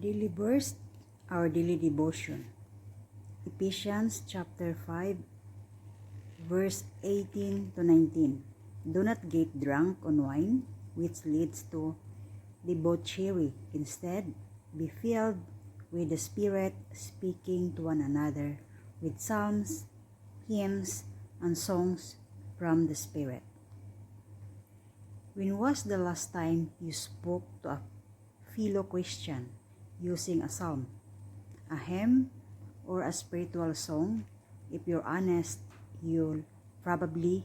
daily verse, our daily devotion. Ephesians chapter 5, verse 18 to 19. Do not get drunk on wine, which leads to debauchery. Instead, be filled with the Spirit, speaking to one another with psalms, hymns, and songs from the Spirit. When was the last time you spoke to a fellow Christian using a psalm, a hymn, or a spiritual song? If you're honest, you'll probably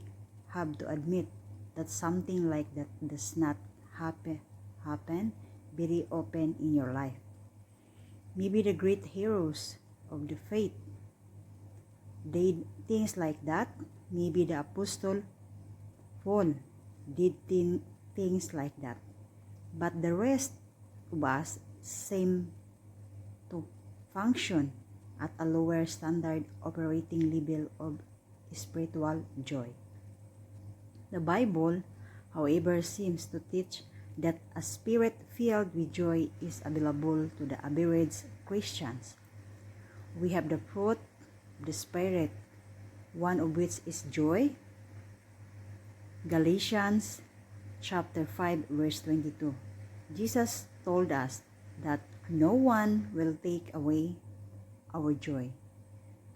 have to admit that something like that does not happen very often in your life. Maybe the great heroes of the faith did things like that. Maybe the Apostle Paul did things like that. But the rest of us seem to function at a lower standard operating level of spiritual joy. The Bible, however, seems to teach that a spirit filled with joy is available to the average Christians. We have the fruit of the Spirit, one of which is joy. Galatians chapter 5 verse 22. Jesus told us that no one will take away our joy.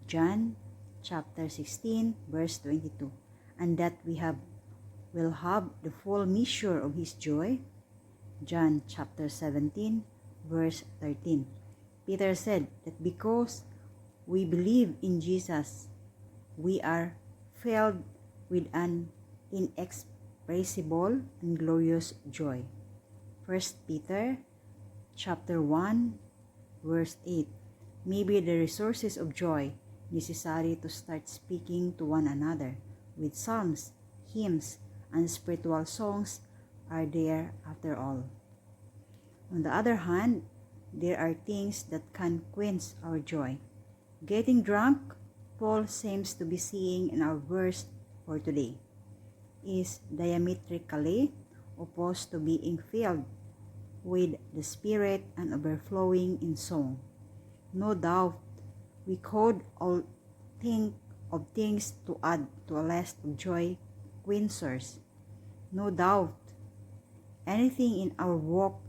John chapter 16 verse 22. And that we will have the full measure of his joy. John chapter 17 verse 13. Peter said that because we believe in Jesus, we are filled with an inexpressible and glorious joy. 1 Peter chapter 1 verse 8. Maybe the resources of joy necessary to start speaking to one another with psalms, hymns, and spiritual songs are there after all. On the other hand, there are things that can quench our joy. Getting drunk, Paul seems to be seeing in our verse for today, is diametrically opposed to being filled with the Spirit and overflowing in song. No doubt, we could all think of things to add to a list of joy quenchers. No doubt, anything in our walk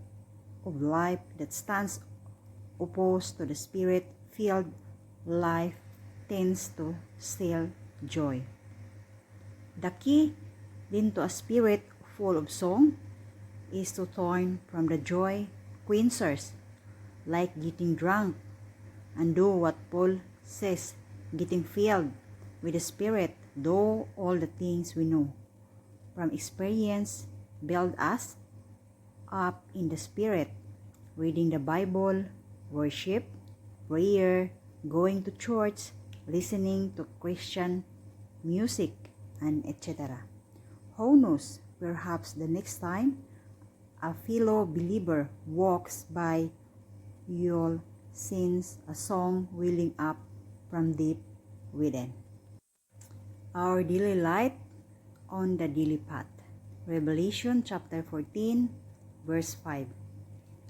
of life that stands opposed to the Spirit-filled life tends to steal joy. The key then to a spirit full of song is to turn from the joy quenchers like getting drunk and do what Paul says, getting filled with the Spirit, do all the things we know from experience, build us up in the Spirit, reading the Bible, worship, prayer, going to church, listening to Christian music, and etc. Who knows, perhaps the next time a fellow believer walks by, you'll sense a song welling up from deep within. Our daily light on the daily path. Revelation chapter 14 verse 5.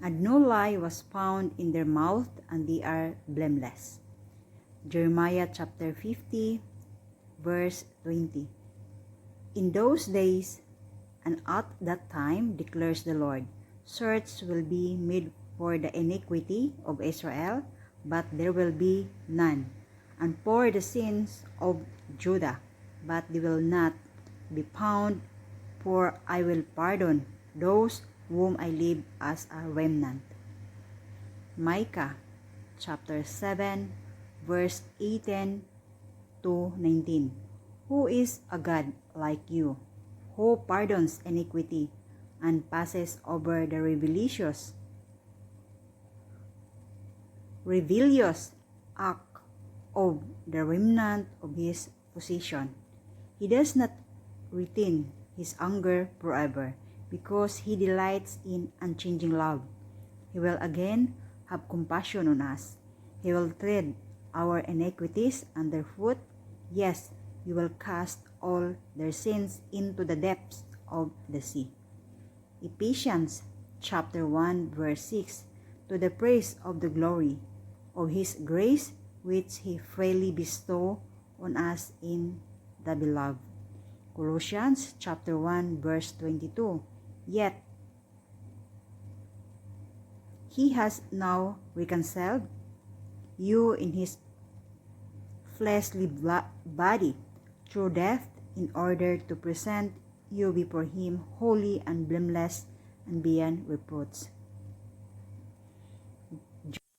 And no lie was found in their mouth, and they are blameless. Jeremiah chapter 50 verse 20. In those days and at that time, declares the Lord, search will be made for the iniquity of Israel, but there will be none, and for the sins of Judah, but they will not be found, for I will pardon those whom I leave as a remnant. Micah chapter 7 verse 18 to 19. Who is a God like you, who pardons iniquity and passes over the rebellious act of the remnant of his possession? He does not retain his anger forever, because he delights in unchanging love. He will again have compassion on us. He will tread our iniquities underfoot. Yes, he will cast all their sins into the depths of the sea. Ephesians chapter 1 verse 6 to the praise of the glory of his grace, which he freely bestowed on us in the beloved. Colossians chapter 1 verse 22. Yet he has now reconciled you in his fleshly body through death, in order to present you before him holy and blameless and beyond reproach.